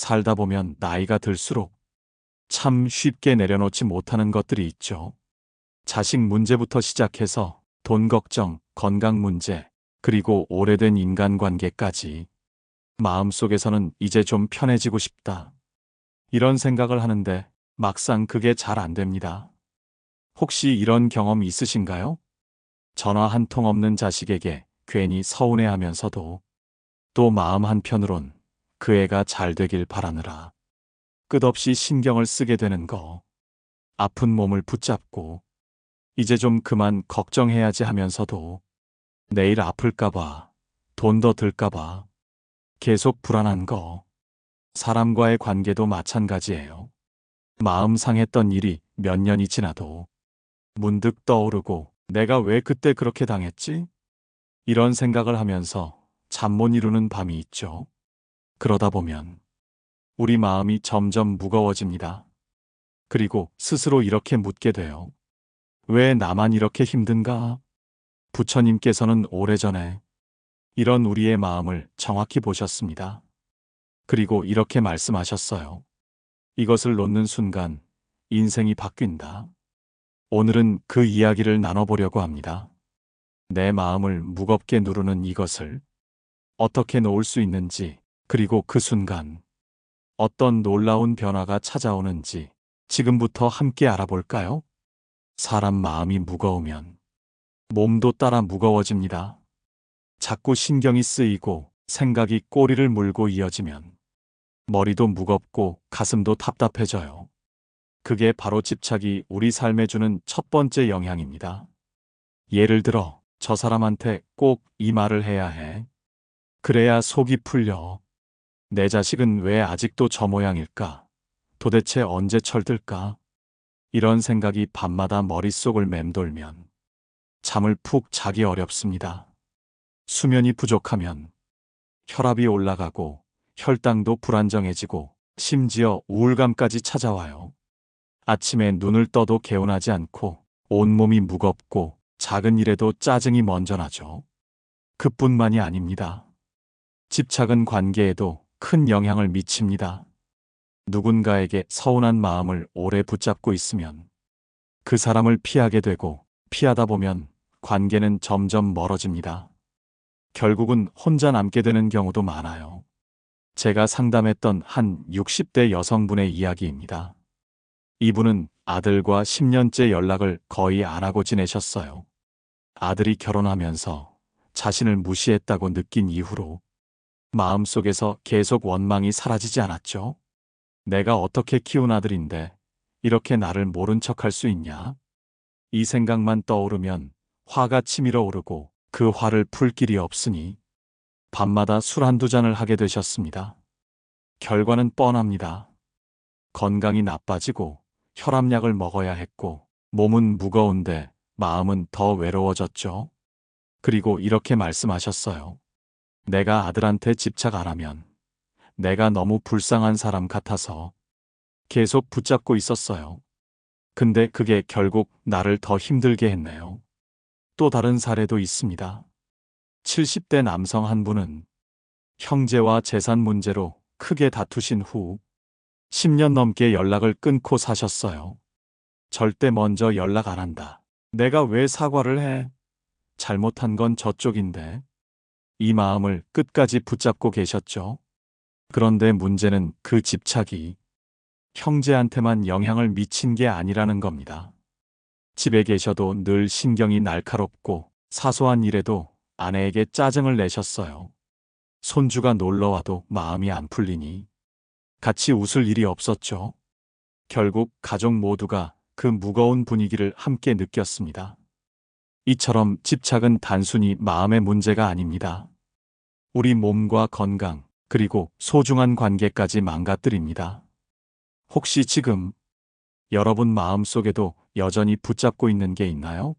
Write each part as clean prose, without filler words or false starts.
살다 보면 나이가 들수록 참 쉽게 내려놓지 못하는 것들이 있죠. 자식 문제부터 시작해서 돈 걱정, 건강 문제, 그리고 오래된 인간관계까지. 마음속에서는 이제 좀 편해지고 싶다, 이런 생각을 하는데 막상 그게 잘 안 됩니다. 혹시 이런 경험 있으신가요? 전화 한 통 없는 자식에게 괜히 서운해하면서도 또 마음 한편으론 그 애가 잘 되길 바라느라 끝없이 신경을 쓰게 되는 거. 아픈 몸을 붙잡고 이제 좀 그만 걱정해야지 하면서도 내일 아플까봐, 돈 더 들까봐 계속 불안한 거. 사람과의 관계도 마찬가지예요. 마음 상했던 일이 몇 년이 지나도 문득 떠오르고 내가 왜 그때 그렇게 당했지? 이런 생각을 하면서 잠 못 이루는 밤이 있죠. 그러다 보면 우리 마음이 점점 무거워집니다. 그리고 스스로 이렇게 묻게 돼요. 왜 나만 이렇게 힘든가? 부처님께서는 오래전에 이런 우리의 마음을 정확히 보셨습니다. 그리고 이렇게 말씀하셨어요. 이것을 놓는 순간 인생이 바뀐다. 오늘은 그 이야기를 나눠보려고 합니다. 내 마음을 무겁게 누르는 이것을 어떻게 놓을 수 있는지, 그리고 그 순간 어떤 놀라운 변화가 찾아오는지 지금부터 함께 알아볼까요? 사람 마음이 무거우면 몸도 따라 무거워집니다. 자꾸 신경이 쓰이고 생각이 꼬리를 물고 이어지면 머리도 무겁고 가슴도 답답해져요. 그게 바로 집착이 우리 삶에 주는 첫 번째 영향입니다. 예를 들어, 저 사람한테 꼭 이 말을 해야 해. 그래야 속이 풀려. 내 자식은 왜 아직도 저 모양일까? 도대체 언제 철들까? 이런 생각이 밤마다 머릿속을 맴돌면 잠을 푹 자기 어렵습니다. 수면이 부족하면 혈압이 올라가고 혈당도 불안정해지고 심지어 우울감까지 찾아와요. 아침에 눈을 떠도 개운하지 않고 온몸이 무겁고 작은 일에도 짜증이 먼저 나죠. 그뿐만이 아닙니다. 집착은 관계에도 큰 영향을 미칩니다. 누군가에게 서운한 마음을 오래 붙잡고 있으면 그 사람을 피하게 되고, 피하다 보면 관계는 점점 멀어집니다. 결국은 혼자 남게 되는 경우도 많아요. 제가 상담했던 한 60대 여성분의 이야기입니다. 이분은 아들과 10년째 연락을 거의 안 하고 지내셨어요. 아들이 결혼하면서 자신을 무시했다고 느낀 이후로 마음속에서 계속 원망이 사라지지 않았죠. 내가 어떻게 키운 아들인데 이렇게 나를 모른 척할 수 있냐? 이 생각만 떠오르면 화가 치밀어 오르고 그 화를 풀 길이 없으니 밤마다 술 한두 잔을 하게 되셨습니다. 결과는 뻔합니다. 건강이 나빠지고 혈압약을 먹어야 했고 몸은 무거운데 마음은 더 외로워졌죠. 그리고 이렇게 말씀하셨어요. 내가 아들한테 집착 안 하면 내가 너무 불쌍한 사람 같아서 계속 붙잡고 있었어요. 근데 그게 결국 나를 더 힘들게 했네요. 또 다른 사례도 있습니다. 70대 남성 한 분은 형제와 재산 문제로 크게 다투신 후 10년 넘게 연락을 끊고 사셨어요. 절대 먼저 연락 안 한다. 내가 왜 사과를 해? 잘못한 건 저쪽인데. 이 마음을 끝까지 붙잡고 계셨죠. 그런데 문제는 그 집착이 형제한테만 영향을 미친 게 아니라는 겁니다. 집에 계셔도 늘 신경이 날카롭고 사소한 일에도 아내에게 짜증을 내셨어요. 손주가 놀러와도 마음이 안 풀리니 같이 웃을 일이 없었죠. 결국 가족 모두가 그 무거운 분위기를 함께 느꼈습니다. 이처럼 집착은 단순히 마음의 문제가 아닙니다. 우리 몸과 건강, 그리고 소중한 관계까지 망가뜨립니다. 혹시 지금 여러분 마음속에도 여전히 붙잡고 있는 게 있나요?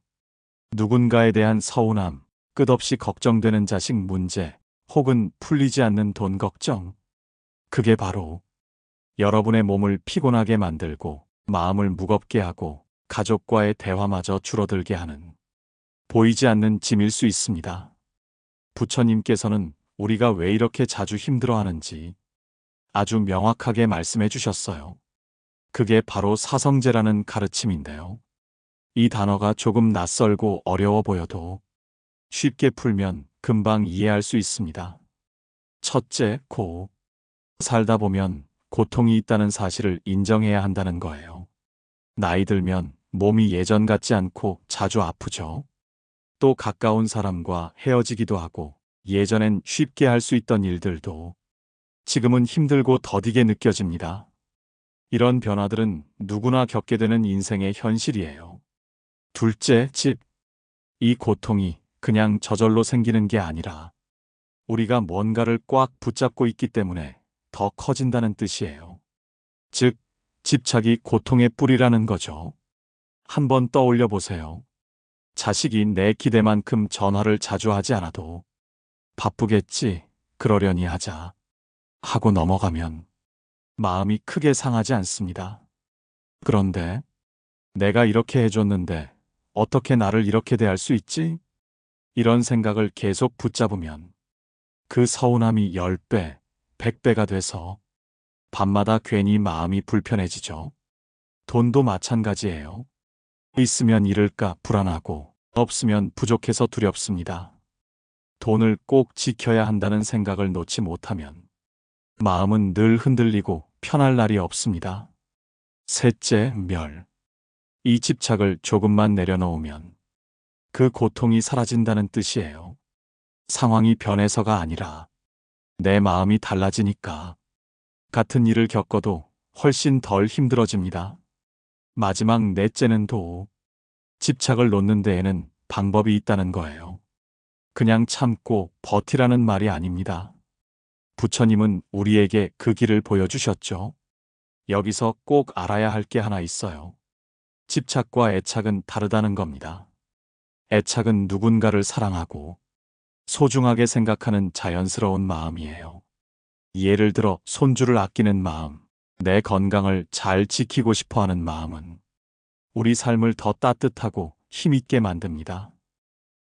누군가에 대한 서운함, 끝없이 걱정되는 자식 문제, 혹은 풀리지 않는 돈 걱정. 그게 바로 여러분의 몸을 피곤하게 만들고 마음을 무겁게 하고 가족과의 대화마저 줄어들게 하는 보이지 않는 짐일 수 있습니다. 부처님께서는 우리가 왜 이렇게 자주 힘들어하는지, 아주 명확하게 말씀해 주셨어요. 그게 바로 사성제라는 가르침인데요. 이 단어가 조금 낯설고 어려워 보여도 쉽게 풀면 금방 이해할 수 있습니다. 첫째, 살다 보면 고통이 있다는 사실을 인정해야 한다는 거예요. 나이 들면 몸이 예전 같지 않고 자주 아프죠. 또 가까운 사람과 헤어지기도 하고 예전엔 쉽게 할 수 있던 일들도 지금은 힘들고 더디게 느껴집니다. 이런 변화들은 누구나 겪게 되는 인생의 현실이에요. 둘째, 이 고통이 그냥 저절로 생기는 게 아니라 우리가 뭔가를 꽉 붙잡고 있기 때문에 더 커진다는 뜻이에요. 즉, 집착이 고통의 뿌리라는 거죠. 한번 떠올려 보세요. 자식이 내 기대만큼 전화를 자주 하지 않아도 바쁘겠지, 그러려니 하자 하고 넘어가면 마음이 크게 상하지 않습니다. 그런데 내가 이렇게 해줬는데 어떻게 나를 이렇게 대할 수 있지? 이런 생각을 계속 붙잡으면 그 서운함이 10배, 100배가 돼서 밤마다 괜히 마음이 불편해지죠. 돈도 마찬가지예요. 있으면 잃을까 불안하고 없으면 부족해서 두렵습니다. 돈을 꼭 지켜야 한다는 생각을 놓지 못하면 마음은 늘 흔들리고 편할 날이 없습니다. 셋째, 이 집착을 조금만 내려놓으면 그 고통이 사라진다는 뜻이에요. 상황이 변해서가 아니라 내 마음이 달라지니까 같은 일을 겪어도 훨씬 덜 힘들어집니다. 마지막 넷째는 집착을 놓는 데에는 방법이 있다는 거예요. 그냥 참고 버티라는 말이 아닙니다. 부처님은 우리에게 그 길을 보여주셨죠. 여기서 꼭 알아야 할 게 하나 있어요. 집착과 애착은 다르다는 겁니다. 애착은 누군가를 사랑하고 소중하게 생각하는 자연스러운 마음이에요. 예를 들어 손주를 아끼는 마음, 내 건강을 잘 지키고 싶어 하는 마음은 우리 삶을 더 따뜻하고 힘있게 만듭니다.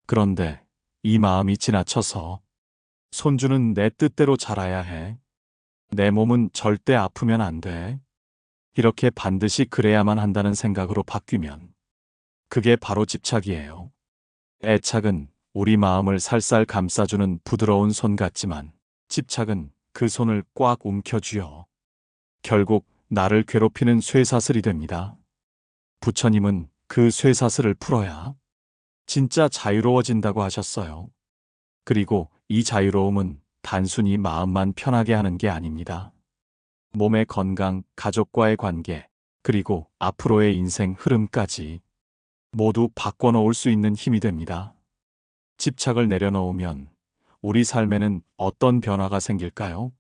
그런데 이 마음이 지나쳐서 손주는 내 뜻대로 자라야 해. 내 몸은 절대 아프면 안 돼. 이렇게 반드시 그래야만 한다는 생각으로 바뀌면 그게 바로 집착이에요. 애착은 우리 마음을 살살 감싸주는 부드러운 손 같지만 집착은 그 손을 꽉 움켜쥐어 결국 나를 괴롭히는 쇠사슬이 됩니다. 부처님은 그 쇠사슬을 풀어야 진짜 자유로워진다고 하셨어요. 그리고 이 자유로움은 단순히 마음만 편하게 하는 게 아닙니다. 몸의 건강, 가족과의 관계, 그리고 앞으로의 인생 흐름까지 모두 바꿔놓을 수 있는 힘이 됩니다. 집착을 내려놓으면 우리 삶에는 어떤 변화가 생길까요?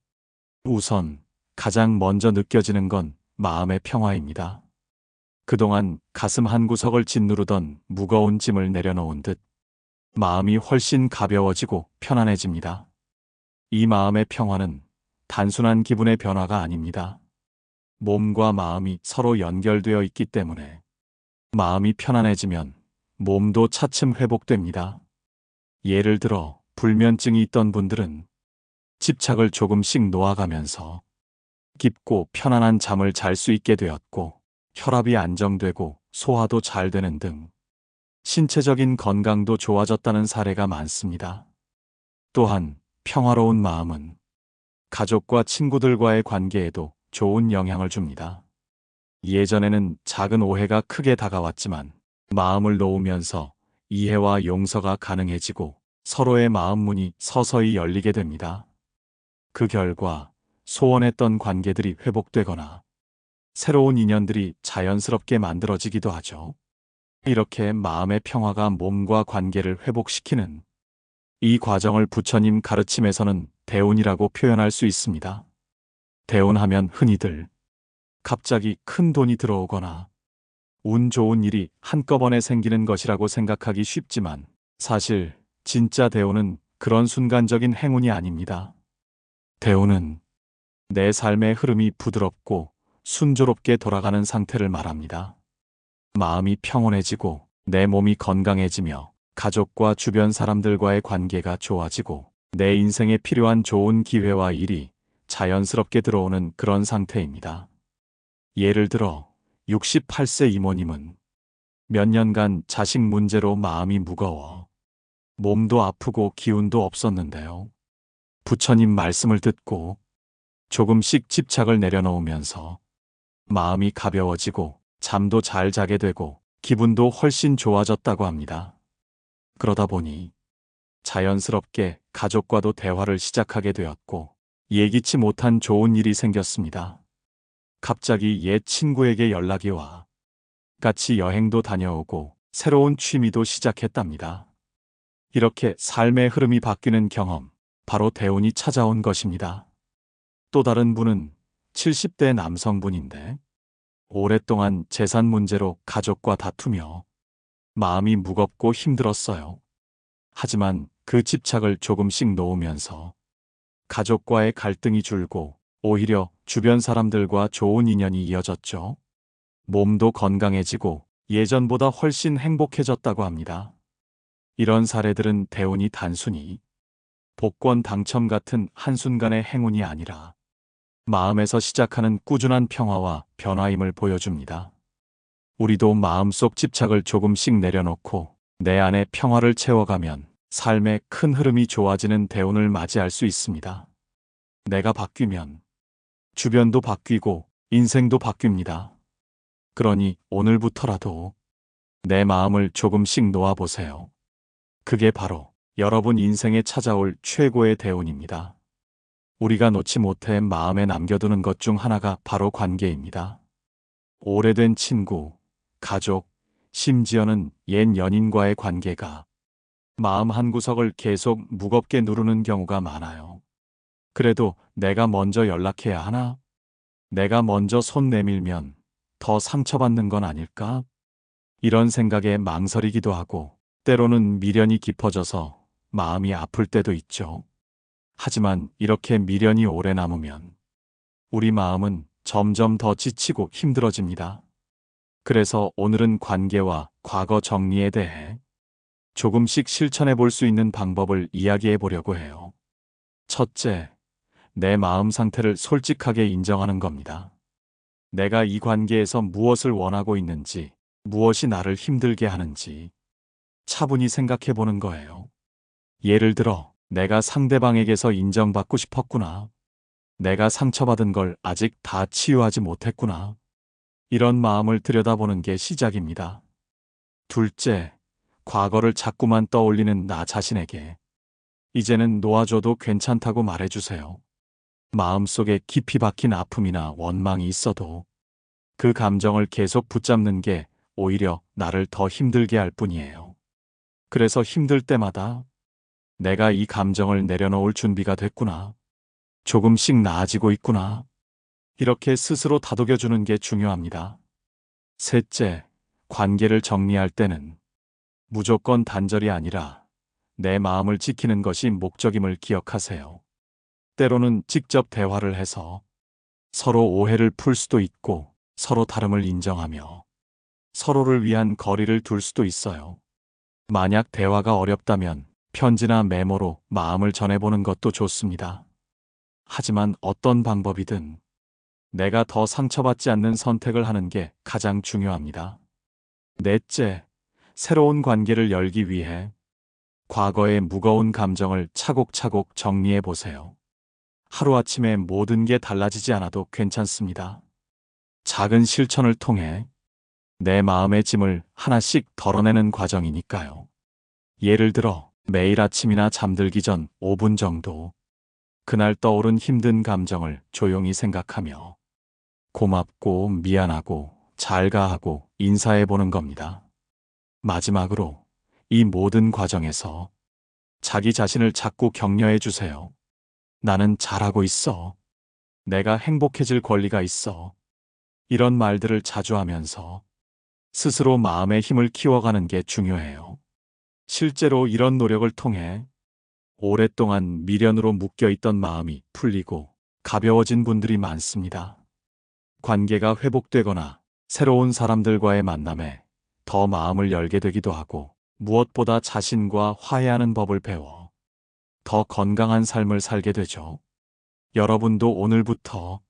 우선 가장 먼저 느껴지는 건 마음의 평화입니다. 그동안 가슴 한구석을 짓누르던 무거운 짐을 내려놓은 듯 마음이 훨씬 가벼워지고 편안해집니다. 이 마음의 평화는 단순한 기분의 변화가 아닙니다. 몸과 마음이 서로 연결되어 있기 때문에 마음이 편안해지면 몸도 차츰 회복됩니다. 예를 들어 불면증이 있던 분들은 집착을 조금씩 놓아가면서 깊고 편안한 잠을 잘 수 있게 되었고 혈압이 안정되고 소화도 잘 되는 등 신체적인 건강도 좋아졌다는 사례가 많습니다. 또한 평화로운 마음은 가족과 친구들과의 관계에도 좋은 영향을 줍니다. 예전에는 작은 오해가 크게 다가왔지만 마음을 놓으면서 이해와 용서가 가능해지고 서로의 마음 문이 서서히 열리게 됩니다. 그 결과 소원했던 관계들이 회복되거나 새로운 인연들이 자연스럽게 만들어지기도 하죠. 이렇게 마음의 평화가 몸과 관계를 회복시키는 이 과정을 부처님 가르침에서는 대운이라고 표현할 수 있습니다. 대운하면 흔히들 갑자기 큰 돈이 들어오거나 운 좋은 일이 한꺼번에 생기는 것이라고 생각하기 쉽지만 사실 진짜 대운은 그런 순간적인 행운이 아닙니다. 대운은 내 삶의 흐름이 부드럽고 순조롭게 돌아가는 상태를 말합니다. 마음이 평온해지고 내 몸이 건강해지며 가족과 주변 사람들과의 관계가 좋아지고 내 인생에 필요한 좋은 기회와 일이 자연스럽게 들어오는 그런 상태입니다. 예를 들어 68세 이모님은 몇 년간 자식 문제로 마음이 무거워 몸도 아프고 기운도 없었는데요. 부처님 말씀을 듣고 조금씩 집착을 내려놓으면서 마음이 가벼워지고 잠도 잘 자게 되고 기분도 훨씬 좋아졌다고 합니다. 그러다 보니 자연스럽게 가족과도 대화를 시작하게 되었고 예기치 못한 좋은 일이 생겼습니다. 갑자기 옛 친구에게 연락이 와 같이 여행도 다녀오고 새로운 취미도 시작했답니다. 이렇게 삶의 흐름이 바뀌는 경험, 바로 대운이 찾아온 것입니다. 또 다른 분은 70대 남성분인데 오랫동안 재산 문제로 가족과 다투며 마음이 무겁고 힘들었어요. 하지만 그 집착을 조금씩 놓으면서 가족과의 갈등이 줄고 오히려 주변 사람들과 좋은 인연이 이어졌죠. 몸도 건강해지고 예전보다 훨씬 행복해졌다고 합니다. 이런 사례들은 대운이 단순히 복권 당첨 같은 한순간의 행운이 아니라 마음에서 시작하는 꾸준한 평화와 변화임을 보여줍니다. 우리도 마음속 집착을 조금씩 내려놓고 내 안에 평화를 채워가면 삶의 큰 흐름이 좋아지는 대운을 맞이할 수 있습니다. 내가 바뀌면 주변도 바뀌고 인생도 바뀝니다. 그러니 오늘부터라도 내 마음을 조금씩 놓아보세요. 그게 바로 여러분 인생에 찾아올 최고의 대운입니다. 우리가 놓지 못해 마음에 남겨두는 것 중 하나가 바로 관계입니다. 오래된 친구, 가족, 심지어는 옛 연인과의 관계가 마음 한구석을 계속 무겁게 누르는 경우가 많아요. 그래도 내가 먼저 연락해야 하나? 내가 먼저 손 내밀면 더 상처받는 건 아닐까? 이런 생각에 망설이기도 하고 때로는 미련이 깊어져서 마음이 아플 때도 있죠. 하지만 이렇게 미련이 오래 남으면 우리 마음은 점점 더 지치고 힘들어집니다. 그래서 오늘은 관계와 과거 정리에 대해 조금씩 실천해 볼 수 있는 방법을 이야기해 보려고 해요. 첫째, 내 마음 상태를 솔직하게 인정하는 겁니다. 내가 이 관계에서 무엇을 원하고 있는지, 무엇이 나를 힘들게 하는지 차분히 생각해 보는 거예요. 예를 들어, 내가 상대방에게서 인정받고 싶었구나. 내가 상처받은 걸 아직 다 치유하지 못했구나. 이런 마음을 들여다보는 게 시작입니다. 둘째, 과거를 자꾸만 떠올리는 나 자신에게 이제는 놓아줘도 괜찮다고 말해주세요. 마음속에 깊이 박힌 아픔이나 원망이 있어도 그 감정을 계속 붙잡는 게 오히려 나를 더 힘들게 할 뿐이에요. 그래서 힘들 때마다 내가 이 감정을 내려놓을 준비가 됐구나. 조금씩 나아지고 있구나. 이렇게 스스로 다독여주는 게 중요합니다. 셋째, 관계를 정리할 때는 무조건 단절이 아니라 내 마음을 지키는 것이 목적임을 기억하세요. 때로는 직접 대화를 해서 서로 오해를 풀 수도 있고 서로 다름을 인정하며 서로를 위한 거리를 둘 수도 있어요. 만약 대화가 어렵다면 편지나 메모로 마음을 전해보는 것도 좋습니다. 하지만 어떤 방법이든 내가 더 상처받지 않는 선택을 하는 게 가장 중요합니다. 넷째, 새로운 관계를 열기 위해 과거의 무거운 감정을 차곡차곡 정리해 보세요. 하루아침에 모든 게 달라지지 않아도 괜찮습니다. 작은 실천을 통해 내 마음의 짐을 하나씩 덜어내는 과정이니까요. 예를 들어 매일 아침이나 잠들기 전 5분 정도 그날 떠오른 힘든 감정을 조용히 생각하며 고맙고 미안하고 잘 가하고 인사해 보는 겁니다. 마지막으로 이 모든 과정에서 자기 자신을 자꾸 격려해 주세요. 나는 잘하고 있어. 내가 행복해질 권리가 있어. 이런 말들을 자주 하면서 스스로 마음의 힘을 키워가는 게 중요해요. 실제로 이런 노력을 통해 오랫동안 미련으로 묶여있던 마음이 풀리고 가벼워진 분들이 많습니다. 관계가 회복되거나 새로운 사람들과의 만남에 더 마음을 열게 되기도 하고 무엇보다 자신과 화해하는 법을 배워 더 건강한 삶을 살게 되죠. 여러분도 오늘부터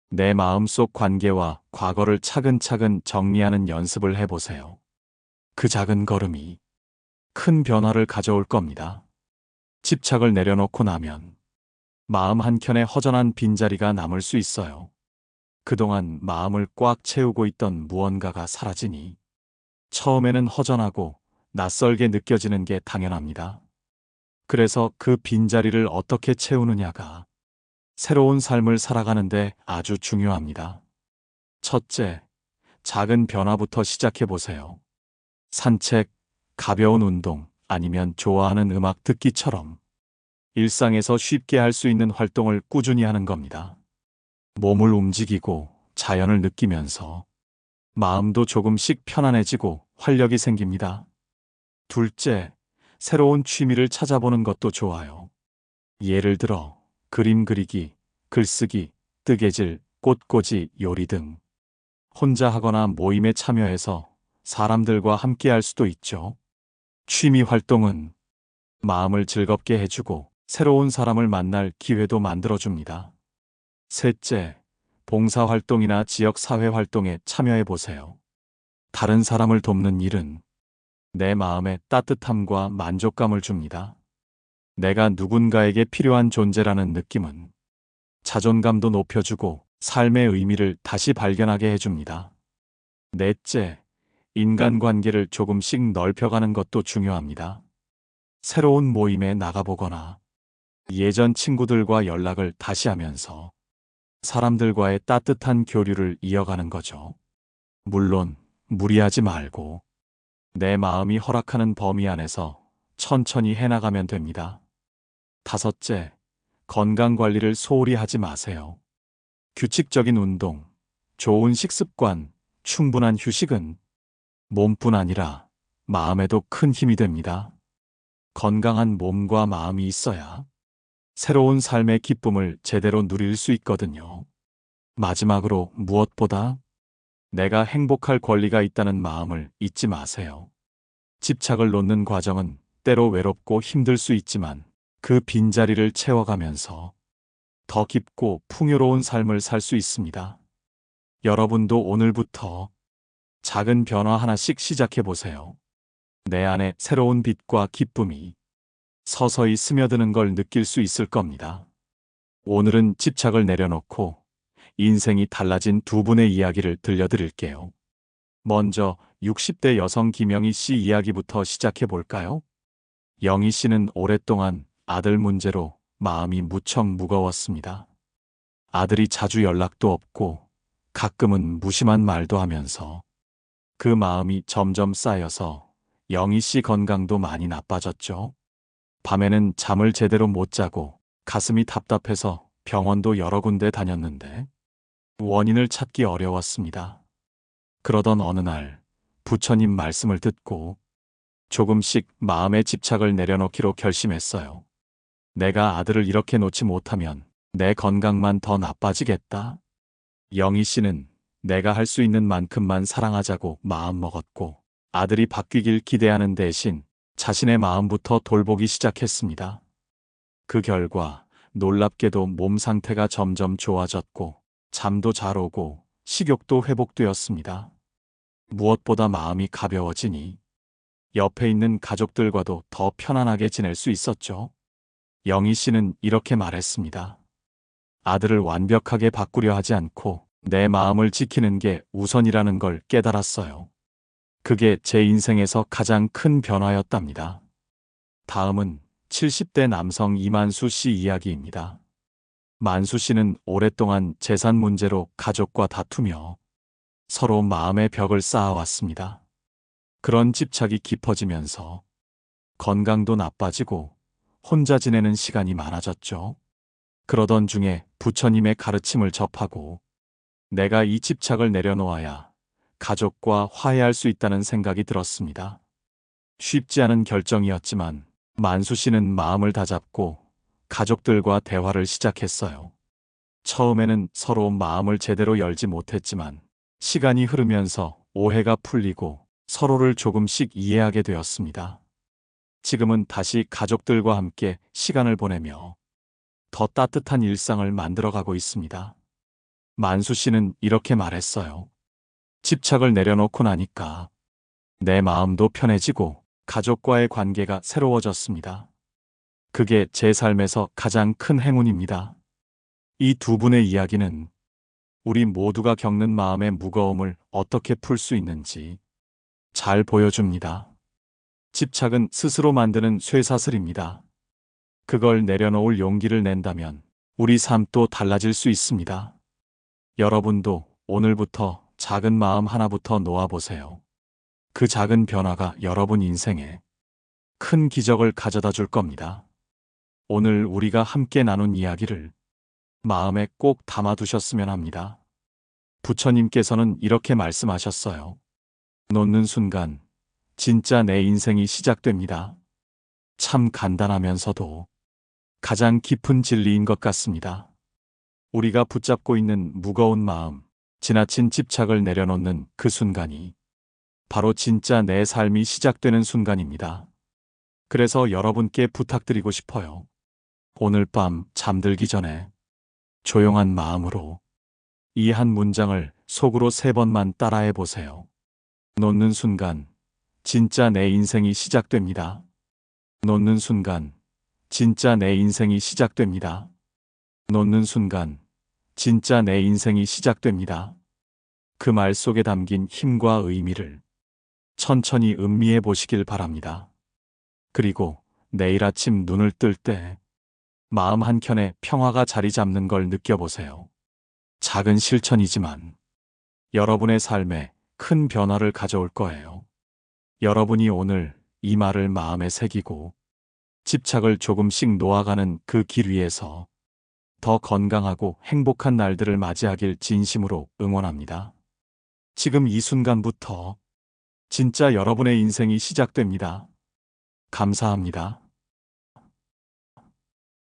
내 마음속 관계와 과거를 차근차근 정리하는 연습을 해보세요. 그 작은 걸음이 큰 변화를 가져올 겁니다. 집착을 내려놓고 나면 마음 한켠에 허전한 빈자리가 남을 수 있어요. 그동안 마음을 꽉 채우고 있던 무언가가 사라지니 처음에는 허전하고 낯설게 느껴지는 게 당연합니다. 그래서 그 빈자리를 어떻게 채우느냐가 새로운 삶을 살아가는데 아주 중요합니다. 첫째, 작은 변화부터 시작해 보세요. 산책, 가벼운 운동, 아니면 좋아하는 음악 듣기처럼 일상에서 쉽게 할 수 있는 활동을 꾸준히 하는 겁니다. 몸을 움직이고 자연을 느끼면서 마음도 조금씩 편안해지고 활력이 생깁니다. 둘째, 새로운 취미를 찾아보는 것도 좋아요. 예를 들어 그림 그리기, 글쓰기, 뜨개질, 꽃꽂이, 요리 등 혼자 하거나 모임에 참여해서 사람들과 함께 할 수도 있죠. 취미 활동은 마음을 즐겁게 해주고 새로운 사람을 만날 기회도 만들어줍니다. 셋째, 봉사활동이나 지역사회 활동에 참여해 보세요. 다른 사람을 돕는 일은 내 마음에 따뜻함과 만족감을 줍니다. 내가 누군가에게 필요한 존재라는 느낌은 자존감도 높여주고 삶의 의미를 다시 발견하게 해줍니다. 넷째, 인간관계를 조금씩 넓혀가는 것도 중요합니다. 새로운 모임에 나가보거나 예전 친구들과 연락을 다시 하면서 사람들과의 따뜻한 교류를 이어가는 거죠. 물론 무리하지 말고 내 마음이 허락하는 범위 안에서 천천히 해나가면 됩니다. 다섯째, 건강관리를 소홀히 하지 마세요. 규칙적인 운동, 좋은 식습관, 충분한 휴식은 몸뿐 아니라 마음에도 큰 힘이 됩니다. 건강한 몸과 마음이 있어야 새로운 삶의 기쁨을 제대로 누릴 수 있거든요. 마지막으로 무엇보다 내가 행복할 권리가 있다는 마음을 잊지 마세요. 집착을 놓는 과정은 때로 외롭고 힘들 수 있지만 그 빈자리를 채워가면서 더 깊고 풍요로운 삶을 살 수 있습니다. 여러분도 오늘부터 작은 변화 하나씩 시작해 보세요. 내 안에 새로운 빛과 기쁨이 서서히 스며드는 걸 느낄 수 있을 겁니다. 오늘은 집착을 내려놓고 인생이 달라진 두 분의 이야기를 들려드릴게요. 먼저 60대 여성 김영희 씨 이야기부터 시작해 볼까요? 영희 씨는 오랫동안 아들 문제로 마음이 무척 무거웠습니다. 아들이 자주 연락도 없고 가끔은 무심한 말도 하면서 그 마음이 점점 쌓여서 영희 씨 건강도 많이 나빠졌죠. 밤에는 잠을 제대로 못 자고 가슴이 답답해서 병원도 여러 군데 다녔는데 원인을 찾기 어려웠습니다. 그러던 어느 날 부처님 말씀을 듣고 조금씩 마음의 집착을 내려놓기로 결심했어요. 내가 아들을 이렇게 놓지 못하면 내 건강만 더 나빠지겠다. 영희 씨는 내가 할 수 있는 만큼만 사랑하자고 마음먹었고 아들이 바뀌길 기대하는 대신 자신의 마음부터 돌보기 시작했습니다. 그 결과 놀랍게도 몸 상태가 점점 좋아졌고 잠도 잘 오고 식욕도 회복되었습니다. 무엇보다 마음이 가벼워지니 옆에 있는 가족들과도 더 편안하게 지낼 수 있었죠. 영희 씨는 이렇게 말했습니다. 아들을 완벽하게 바꾸려 하지 않고 내 마음을 지키는 게 우선이라는 걸 깨달았어요. 그게 제 인생에서 가장 큰 변화였답니다. 다음은 70대 남성 이만수 씨 이야기입니다. 만수 씨는 오랫동안 재산 문제로 가족과 다투며 서로 마음의 벽을 쌓아왔습니다. 그런 집착이 깊어지면서 건강도 나빠지고 혼자 지내는 시간이 많아졌죠. 그러던 중에 부처님의 가르침을 접하고 내가 이 집착을 내려놓아야 가족과 화해할 수 있다는 생각이 들었습니다. 쉽지 않은 결정이었지만 만수 씨는 마음을 다잡고 가족들과 대화를 시작했어요. 처음에는 서로 마음을 제대로 열지 못했지만 시간이 흐르면서 오해가 풀리고 서로를 조금씩 이해하게 되었습니다. 지금은 다시 가족들과 함께 시간을 보내며 더 따뜻한 일상을 만들어가고 있습니다. 만수 씨는 이렇게 말했어요. 집착을 내려놓고 나니까 내 마음도 편해지고 가족과의 관계가 새로워졌습니다. 그게 제 삶에서 가장 큰 행운입니다. 이 두 분의 이야기는 우리 모두가 겪는 마음의 무거움을 어떻게 풀 수 있는지 잘 보여줍니다. 집착은 스스로 만드는 쇠사슬입니다. 그걸 내려놓을 용기를 낸다면 우리 삶도 달라질 수 있습니다. 여러분도 오늘부터 작은 마음 하나부터 놓아보세요. 그 작은 변화가 여러분 인생에 큰 기적을 가져다 줄 겁니다. 오늘 우리가 함께 나눈 이야기를 마음에 꼭 담아두셨으면 합니다. 부처님께서는 이렇게 말씀하셨어요. 놓는 순간 진짜 내 인생이 시작됩니다. 참 간단하면서도 가장 깊은 진리인 것 같습니다. 우리가 붙잡고 있는 무거운 마음, 지나친 집착을 내려놓는 그 순간이 바로 진짜 내 삶이 시작되는 순간입니다. 그래서 여러분께 부탁드리고 싶어요. 오늘 밤 잠들기 전에 조용한 마음으로 이 한 문장을 속으로 3번만 따라해 보세요. 놓는 순간 진짜 내 인생이 시작됩니다. 놓는 순간 진짜 내 인생이 시작됩니다. 놓는 순간 진짜 내 인생이 시작됩니다. 그 말 속에 담긴 힘과 의미를 천천히 음미해 보시길 바랍니다. 그리고 내일 아침 눈을 뜰 때 마음 한켠에 평화가 자리 잡는 걸 느껴보세요. 작은 실천이지만 여러분의 삶에 큰 변화를 가져올 거예요. 여러분이 오늘 이 말을 마음에 새기고 집착을 조금씩 놓아가는 그 길 위에서 더 건강하고 행복한 날들을 맞이하길 진심으로 응원합니다. 지금 이 순간부터 진짜 여러분의 인생이 시작됩니다. 감사합니다.